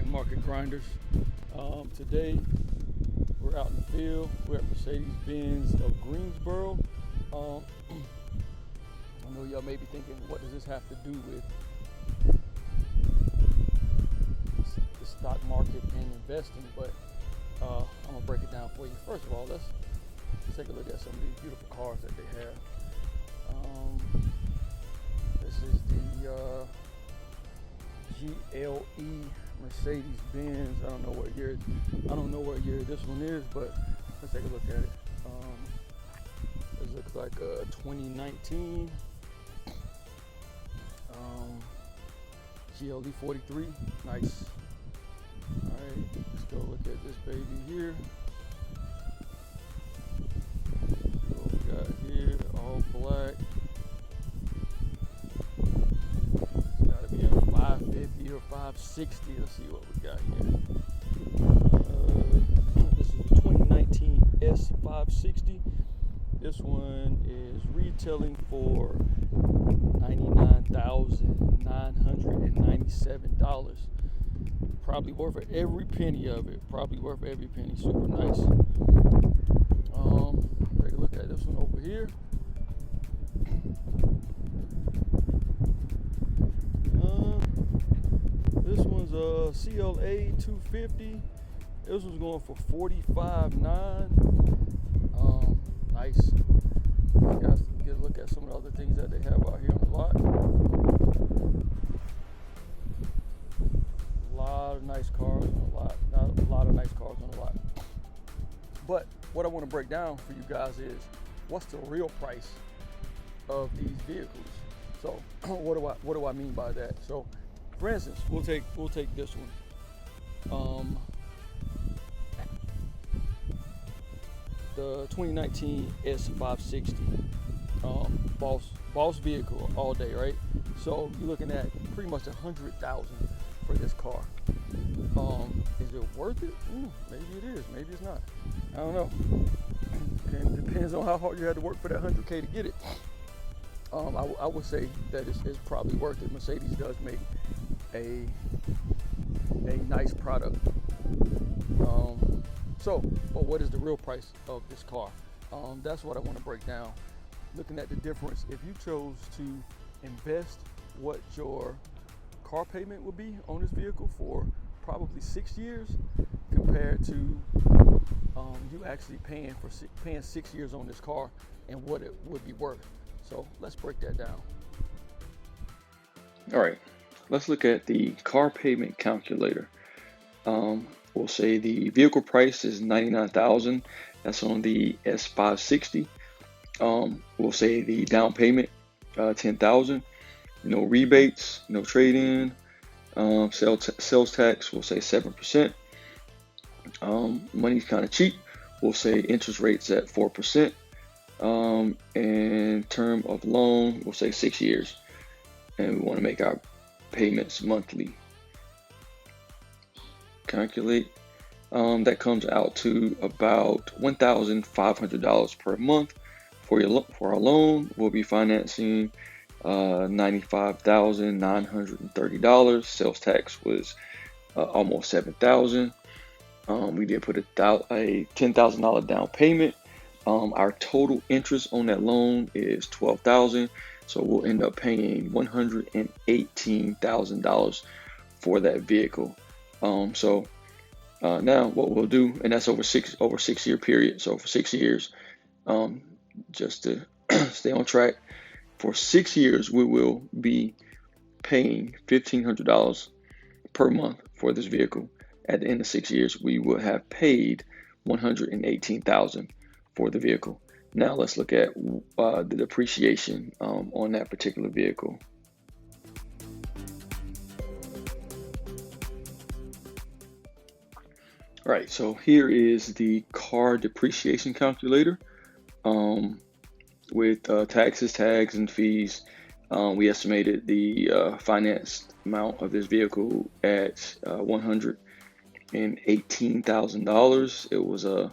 Market Grinders. Today we're out in the field. We're at Mercedes-Benz of Greensboro. I know y'all may be thinking, what does this have to do with the stock market and investing? But I'm gonna break it down for you. First of all, let's take a look at some of these beautiful cars that they have. This is the GLE Mercedes-Benz. I don't know what year this one is, but let's take a look at it. This looks like a 2019 GLE 43. Nice. All right, let's go look at this baby here. What we got here, all black. It's got to be a 550 or 560. Let's see what we got here. This is a 2019 S560. This one is retailing for $99,997. Probably worth every penny of it. Probably worth every penny. Super nice. Take a look at this one over here. This one's a CLA 250. This one's going for $45,900. Nice. You guys can get a look at some of the other things that they have out here on the lot. A lot of nice cars on the lot. Not a lot of nice cars on the lot. But what I want to break down for you guys is what's the real price of these vehicles. So what do I mean by that? So for instance, we'll take this one. The 2019 S560, boss vehicle all day, right? So you're looking at pretty much $100,000 for this car. Is it worth it? Maybe it is, maybe it's not. I don't know. It depends on how hard you had to work for that $100K to get it. I would say that it's probably worth it. Mercedes does make a nice product. But what is the real price of this car? That's what I want to break down. Looking at the difference, if you chose to invest what your car payment would be on this vehicle for probably 6 years, compared to you actually paying 6 years on this car and what it would be worth. So let's break that down. All right, let's look at the car payment calculator. We'll say the vehicle price is $99,000. That's on the S560. We'll say the down payment, $10,000. No rebates, no trade-in. Sales tax, we'll say 7%. Money's kind of cheap. We'll say interest rates at 4%. And term of loan, we'll say 6 years. And we want to make our payments monthly. Calculate. That comes out to about $1,500 per month. For our loan, we'll be financing $95,930. Sales tax was almost $7,000. We did put a $10,000 down payment. Our total interest on that loan is $12,000. So we'll end up paying $118,000 for that vehicle. Now what we'll do, and that's over 6 year period. So for 6 years, just to stay on track, for 6 years we will be paying $1,500 per month for this vehicle. At the end of 6 years, we will have paid $118,000 for the vehicle. Now let's look at the depreciation on that particular vehicle. All right, so here is the car depreciation calculator. With taxes, tags, and fees, we estimated the financed amount of this vehicle at $118,000. It was a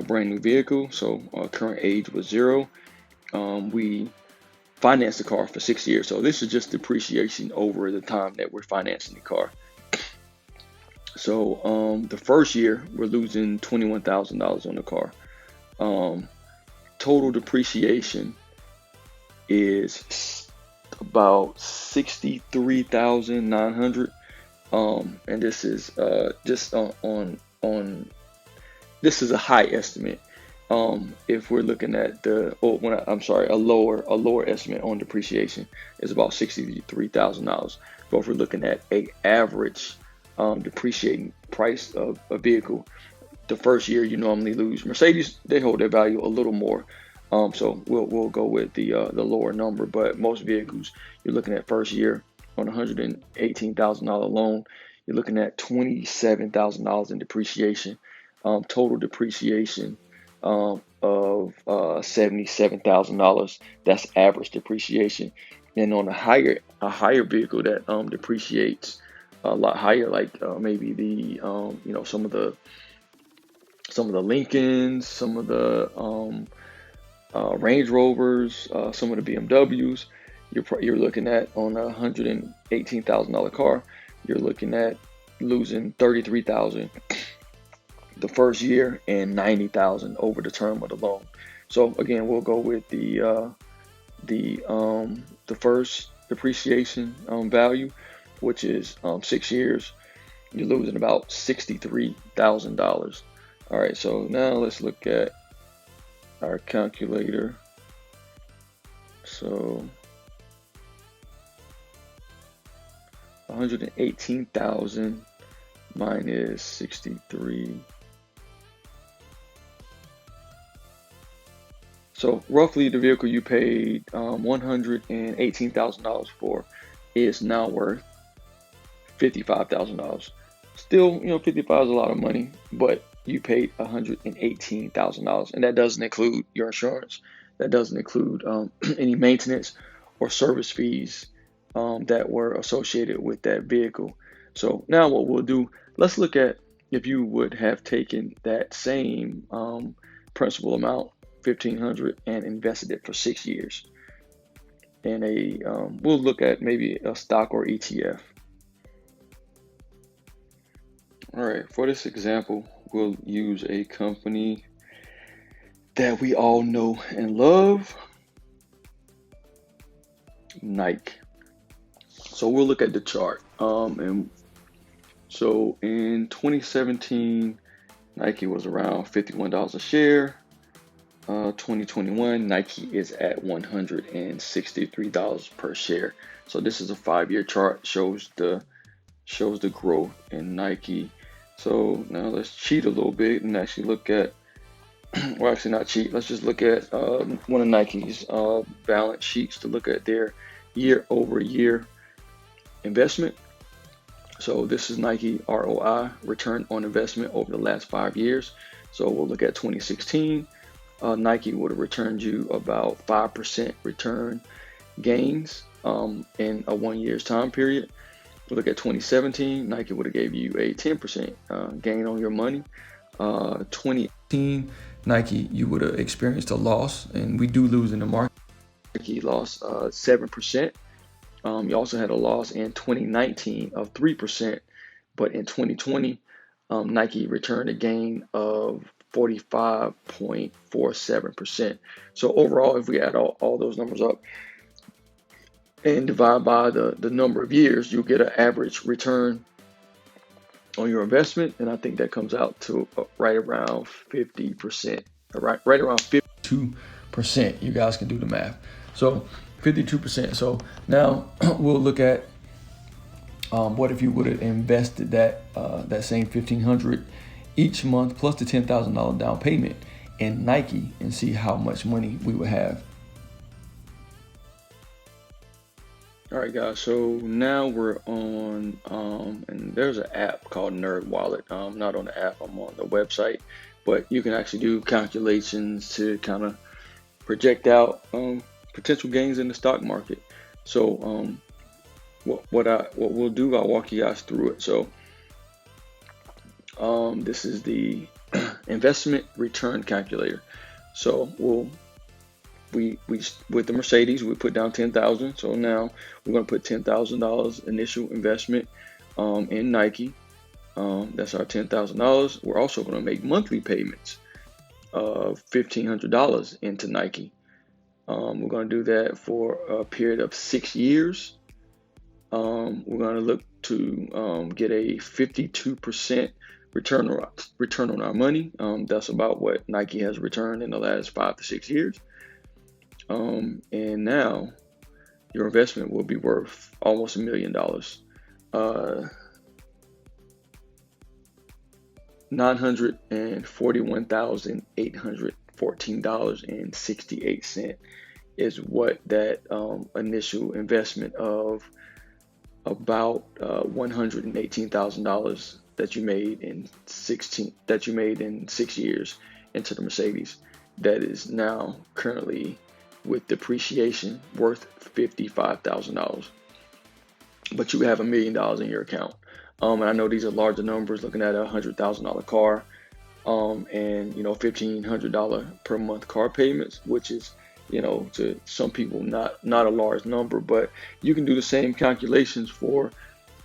brand new vehicle, so current age was 0. We financed the car for 6 years, so this is just depreciation over the time that we're financing the car. So the first year we're losing $21,000 on the car. Total depreciation is about 63,900. And this is just on this is a high estimate. If we're looking at I'm sorry, a lower estimate on depreciation is about $63,000. But if we're looking at a average depreciating price of a vehicle, the first year you normally lose. Mercedes, they hold their value a little more. So we'll go with the lower number, but most vehicles you're looking at first year on $118,000 loan, you're looking at $27,000 in depreciation. Total depreciation of $77,000. That's average depreciation. And on a higher vehicle that depreciates a lot higher, like maybe the some of the Lincolns, some of the Range Rovers, some of the BMWs, you're looking at on a $118,000 car, you're looking at losing $33,000 the first year and $90,000 over the term of the loan. So again, we'll go with the first depreciation value, which is 6 years. You're losing about $63,000. All right, so now let's look at our calculator. So 118,000 minus 63. So roughly the vehicle you paid $118,000 for is now worth $55,000. Still, 55 is a lot of money, but you paid $118,000, and that doesn't include your insurance. That doesn't include any maintenance or service fees that were associated with that vehicle. So now what we'll do, let's look at if you would have taken that same principal amount, 1,500, and invested it for 6 years. And we'll look at maybe a stock or ETF. All right, for this example, we'll use a company that we all know and love, Nike. So we'll look at the chart. And so in 2017, Nike was around $51 a share. 2021, Nike is at $163 per share. So this is a 5-year chart, shows the growth in Nike. So now let's cheat a little bit and actually look at, well, actually not cheat. Let's just look at one of Nike's balance sheets to look at their year-over-year investment. So this is Nike ROI, return on investment over the last 5 years. So we'll look at 2016. Nike would have returned you about 5% return gains in a 1 year's time period. We look at 2017, Nike would have gave you a 10% gain on your money. 2018, Nike, you would have experienced a loss, and we do lose in the market. Nike lost 7%. You also had a loss in 2019 of 3%, but in 2020, Nike returned a gain of 45.47%. So overall, if we add all those numbers up and divide by the number of years, you'll get an average return on your investment, and I think that comes out to right around 50%, right around 52%. You guys can do the math. So 52%. So now we'll look at what if you would have invested that same $1,500 each month plus the $10,000 down payment in Nike, and see how much money we would have. All right, guys, so now we're on, and there's an app called Nerd Wallet. Not on the app, I'm on the website, but you can actually do calculations to kind of project out potential gains in the stock market. So what we'll do, I'll walk you guys through it. So this is the investment return calculator. So we with the Mercedes, we put down 10,000. So now we're going to put $10,000 initial investment in Nike. That's our $10,000. We're also going to make monthly payments of $1,500 into Nike. We're going to do that for a period of 6 years. We're going to look to get a 52% return on our money. That's about what Nike has returned in the last 5 to 6 years. And now your investment will be worth almost $1 million. $941,814.68 is what that initial investment of about $118,000 that you made in 6 years into the Mercedes, that is now currently with depreciation worth $55,000. But you have $1 million in your account. And I know these are larger numbers, looking at a $100,000 car, and $1,500 per month car payments, which is, to some people not a large number, but you can do the same calculations for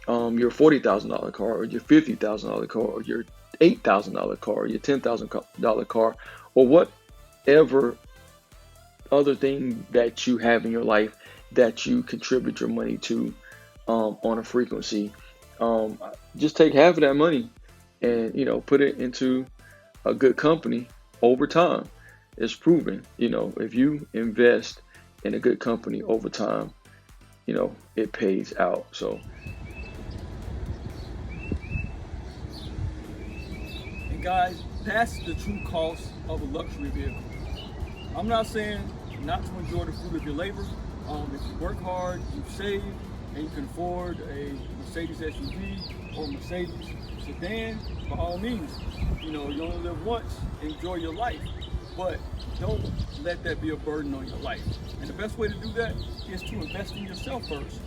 your $40,000 car, or your $50,000 car, or your $8,000 car, or your $10,000 car, or whatever other thing that you have in your life that you contribute your money to on a frequency. Just take half of that money and put it into a good company over time. It's proven, if you invest in a good company over time, it pays out. So, And guys, that's the true cost of a luxury vehicle. I'm not saying not to enjoy the fruit of your labor. If you work hard, you save, and you can afford a Mercedes SUV or Mercedes sedan, by all means, you only live once, enjoy your life, but don't let that be a burden on your life. And the best way to do that is to invest in yourself first.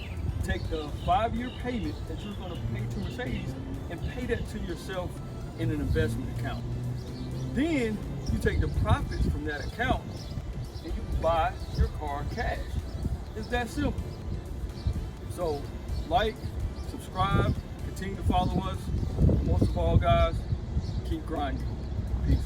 Take the 5-year payment that you're going to pay to Mercedes and pay that to yourself in an investment account. Then you take the profits from that account and you buy your car cash. It's that simple. So, like, subscribe, continue to follow us. Most of all, guys, keep grinding. Peace.